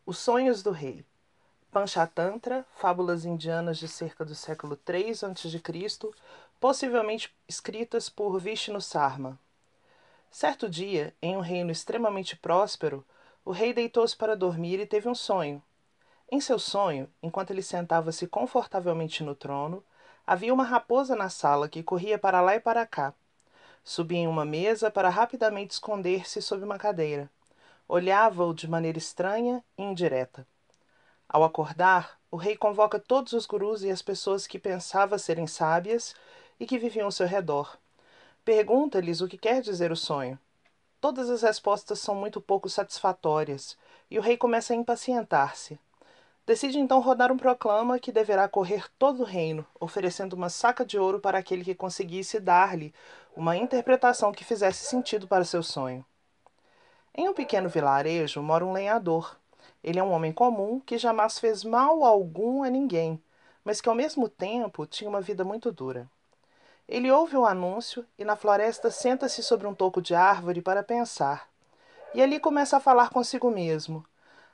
Os sonhos do rei. Panchatantra, fábulas indianas de cerca do século III a.C., possivelmente escritas por Vishnu Sarma. Certo dia, em um reino extremamente próspero, o rei deitou-se para dormir e teve um sonho. Em seu sonho, enquanto ele sentava-se confortavelmente no trono, havia uma raposa na sala que corria para lá e para cá. Subia em uma mesa para rapidamente esconder-se sob uma cadeira. Olhava-o de maneira estranha e indireta. Ao acordar, o rei convoca todos os gurus e as pessoas que pensava serem sábias e que viviam ao seu redor. Pergunta-lhes o que quer dizer o sonho. Todas as respostas são muito pouco satisfatórias, e o rei começa a impacientar-se. Decide então rodar um proclama que deverá correr todo o reino, oferecendo uma saca de ouro para aquele que conseguisse dar-lhe uma interpretação que fizesse sentido para seu sonho. Em um pequeno vilarejo mora um lenhador. Ele é um homem comum que jamais fez mal algum a ninguém, mas que ao mesmo tempo tinha uma vida muito dura. Ele ouve o anúncio e na floresta senta-se sobre um toco de árvore para pensar. E ali começa a falar consigo mesmo.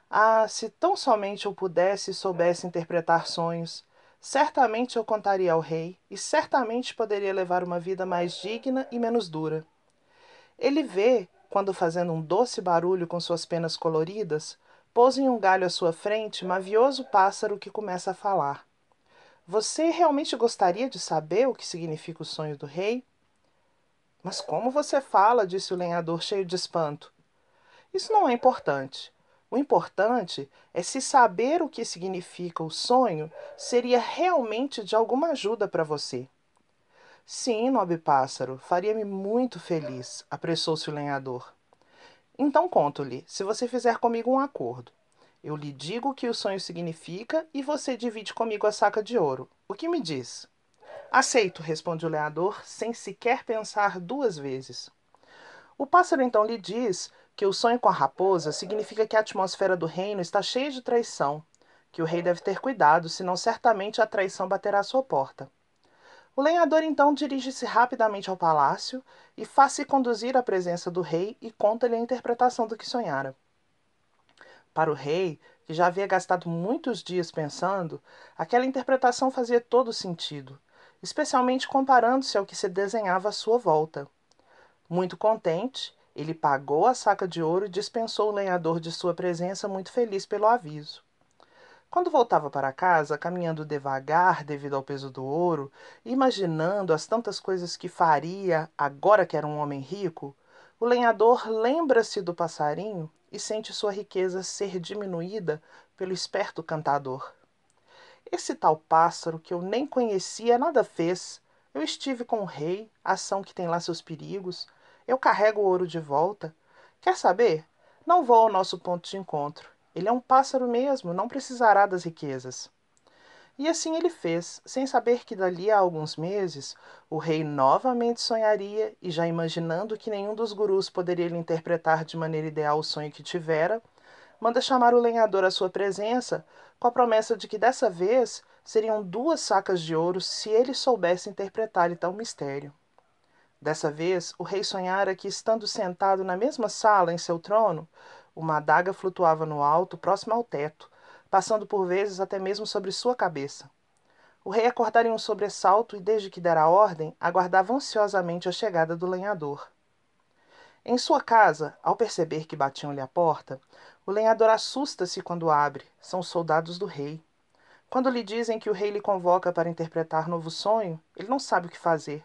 Ah, se tão somente eu pudesse e soubesse interpretar sonhos, certamente eu contaria ao rei e certamente poderia levar uma vida mais digna e menos dura. Ele vê, quando fazendo um doce barulho com suas penas coloridas, pousa em um galho à sua frente mavioso pássaro que começa a falar. Você realmente gostaria de saber o que significa o sonho do rei? Mas como você fala? Disse o lenhador cheio de espanto. Isso não é importante. O importante é se saber o que significa o sonho seria realmente de alguma ajuda para você. Sim, nobre pássaro, faria-me muito feliz, apressou-se o lenhador. Então conto-lhe, se você fizer comigo um acordo. Eu lhe digo o que o sonho significa e você divide comigo a saca de ouro. O que me diz? Aceito, responde o lenhador, sem sequer pensar duas vezes. O pássaro então lhe diz que o sonho com a raposa significa que a atmosfera do reino está cheia de traição, que o rei deve ter cuidado, senão certamente a traição baterá à sua porta. O lenhador então dirige-se rapidamente ao palácio e faz-se conduzir à presença do rei e conta-lhe a interpretação do que sonhara. Para o rei, que já havia gastado muitos dias pensando, aquela interpretação fazia todo sentido, especialmente comparando-se ao que se desenhava à sua volta. Muito contente, ele pagou a saca de ouro e dispensou o lenhador de sua presença, muito feliz pelo aviso. Quando voltava para casa, caminhando devagar devido ao peso do ouro, e imaginando as tantas coisas que faria agora que era um homem rico, o lenhador lembra-se do passarinho e sente sua riqueza ser diminuída pelo esperto cantador. Esse tal pássaro que eu nem conhecia nada fez. Eu estive com o rei, ação que tem lá seus perigos. Eu carrego o ouro de volta. Quer saber? Não vou ao nosso ponto de encontro. Ele é um pássaro mesmo, não precisará das riquezas. E assim ele fez, sem saber que dali a alguns meses o rei novamente sonharia e, já imaginando que nenhum dos gurus poderia lhe interpretar de maneira ideal o sonho que tivera, manda chamar o lenhador à sua presença, com a promessa de que dessa vez seriam 2 sacas de ouro se ele soubesse interpretar-lhe tal mistério. Dessa vez, o rei sonhara que, estando sentado na mesma sala em seu trono, uma adaga flutuava no alto, próximo ao teto, passando por vezes até mesmo sobre sua cabeça. O rei acordara em um sobressalto e, desde que dera a ordem, aguardava ansiosamente a chegada do lenhador. Em sua casa, ao perceber que batiam-lhe à porta, o lenhador assusta-se quando abre. São os soldados do rei. Quando lhe dizem que o rei lhe convoca para interpretar novo sonho, ele não sabe o que fazer.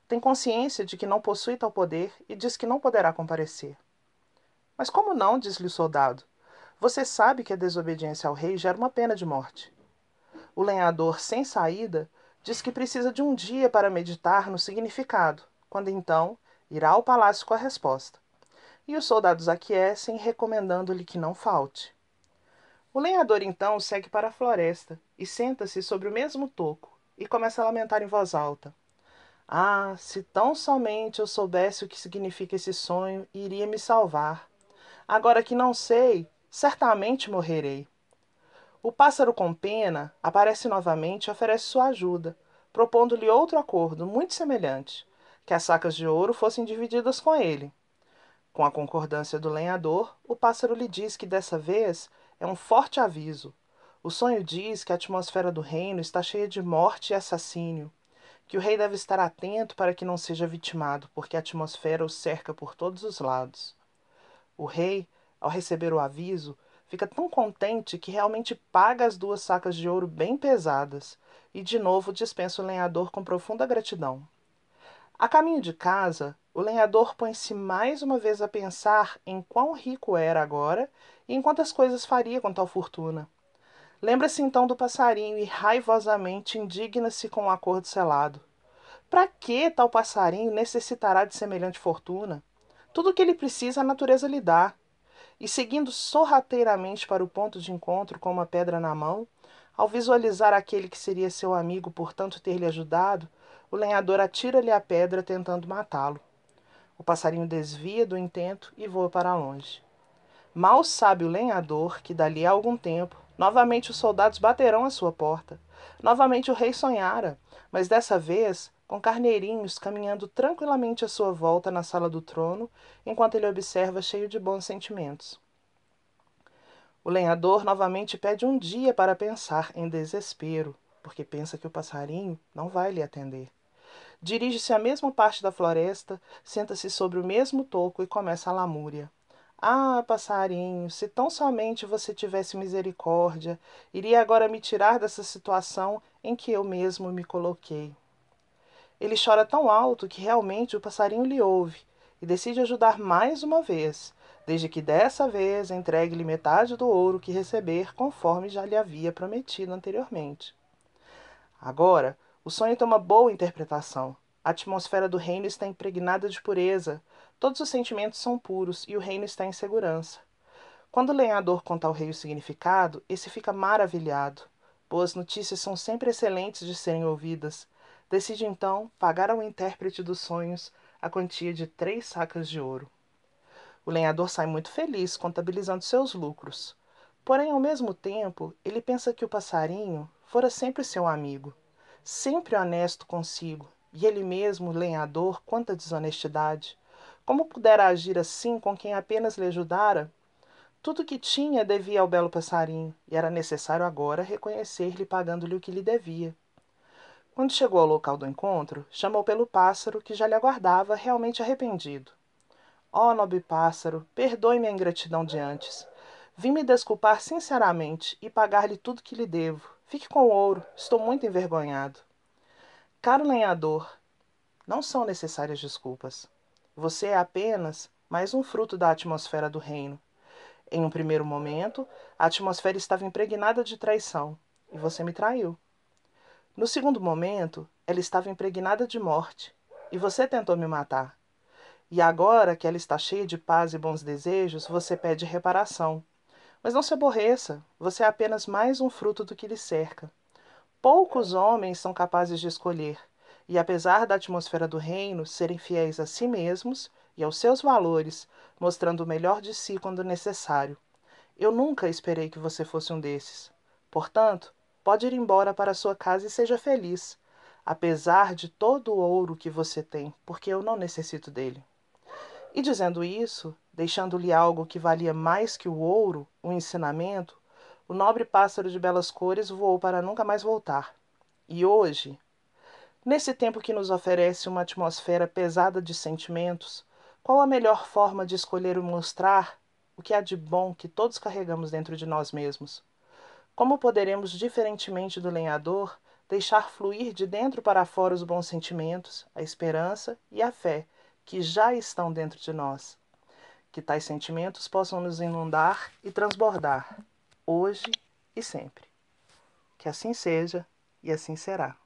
Tem consciência de que não possui tal poder e diz que não poderá comparecer. Mas como não? Diz-lhe o soldado. Você sabe que a desobediência ao rei gera uma pena de morte. O lenhador, sem saída, diz que precisa de um dia para meditar no significado, quando então irá ao palácio com a resposta. E os soldados aquecem, recomendando-lhe que não falte. O lenhador então segue para a floresta e senta-se sobre o mesmo toco e começa a lamentar em voz alta. Ah, se tão somente eu soubesse o que significa esse sonho, iria me salvar. Agora que não sei, certamente morrerei. O pássaro com pena aparece novamente e oferece sua ajuda, propondo-lhe outro acordo muito semelhante, que as sacas de ouro fossem divididas com ele. Com a concordância do lenhador, o pássaro lhe diz que dessa vez É um forte aviso. O sonho diz que a atmosfera do reino está cheia de morte e assassínio, que o rei deve estar atento para que não seja vitimado, porque a atmosfera o cerca por todos os lados. O rei, ao receber o aviso, fica tão contente que realmente paga as 2 sacas de ouro bem pesadas e de novo dispensa o lenhador com profunda gratidão. A caminho de casa, o lenhador põe-se mais uma vez a pensar em quão rico era agora e em quantas coisas faria com tal fortuna. Lembra-se então do passarinho e raivosamente indigna-se com o acordo selado. Para que tal passarinho necessitará de semelhante fortuna? Tudo o que ele precisa a natureza lhe dá. E seguindo sorrateiramente para o ponto de encontro com uma pedra na mão, ao visualizar aquele que seria seu amigo por tanto ter lhe ajudado, o lenhador atira-lhe a pedra tentando matá-lo. O passarinho desvia do intento e voa para longe. Mal sabe o lenhador que dali a algum tempo, novamente os soldados baterão à sua porta. Novamente o rei sonhara, mas dessa vez com carneirinhos caminhando tranquilamente à sua volta na sala do trono, enquanto ele observa cheio de bons sentimentos. O lenhador novamente pede um dia para pensar, em desespero, porque pensa que o passarinho não vai lhe atender. Dirige-se à mesma parte da floresta, senta-se sobre o mesmo toco e começa a lamúria. Ah, passarinho, se tão somente você tivesse misericórdia, iria agora me tirar dessa situação em que eu mesmo me coloquei. Ele chora tão alto que realmente o passarinho lhe ouve e decide ajudar mais uma vez, desde que dessa vez entregue-lhe metade do ouro que receber, conforme já lhe havia prometido anteriormente. Agora, o sonho tem uma boa interpretação. A atmosfera do reino está impregnada de pureza, todos os sentimentos são puros e o reino está em segurança. Quando o lenhador conta ao rei o significado, esse fica maravilhado. Boas notícias são sempre excelentes de serem ouvidas. Decide então pagar ao intérprete dos sonhos a quantia de 3 sacas de ouro. O lenhador sai muito feliz, contabilizando seus lucros. Porém, ao mesmo tempo, ele pensa que o passarinho fora sempre seu amigo, sempre honesto consigo, e ele mesmo, lenhador, quanta desonestidade! Como pudera agir assim com quem apenas lhe ajudara? Tudo o que tinha devia ao belo passarinho, e era necessário agora reconhecer-lhe pagando-lhe o que lhe devia. Quando chegou ao local do encontro, chamou pelo pássaro, que já lhe aguardava, realmente arrependido. Ó nobre pássaro, perdoe-me a ingratidão de antes. Vim me desculpar sinceramente e pagar-lhe tudo que lhe devo. Fique com o ouro, estou muito envergonhado. Caro lenhador, não são necessárias desculpas. Você é apenas mais um fruto da atmosfera do reino. Em um primeiro momento, a atmosfera estava impregnada de traição, e você me traiu. No segundo momento, ela estava impregnada de morte, e você tentou me matar. E agora que ela está cheia de paz e bons desejos, você pede reparação. Mas não se aborreça, você é apenas mais um fruto do que lhe cerca. Poucos homens são capazes de escolher, e apesar da atmosfera do reino serem fiéis a si mesmos e aos seus valores, mostrando o melhor de si quando necessário. Eu nunca esperei que você fosse um desses. Portanto, pode ir embora para sua casa e seja feliz, apesar de todo o ouro que você tem, porque eu não necessito dele. E dizendo isso, deixando-lhe algo que valia mais que o ouro, um ensinamento, o nobre pássaro de belas cores voou para nunca mais voltar. E hoje, nesse tempo que nos oferece uma atmosfera pesada de sentimentos, qual a melhor forma de escolher e mostrar o que há de bom que todos carregamos dentro de nós mesmos? Como poderemos, diferentemente do lenhador, deixar fluir de dentro para fora os bons sentimentos, a esperança e a fé que já estão dentro de nós? Que tais sentimentos possam nos inundar e transbordar, hoje e sempre. Que assim seja e assim será.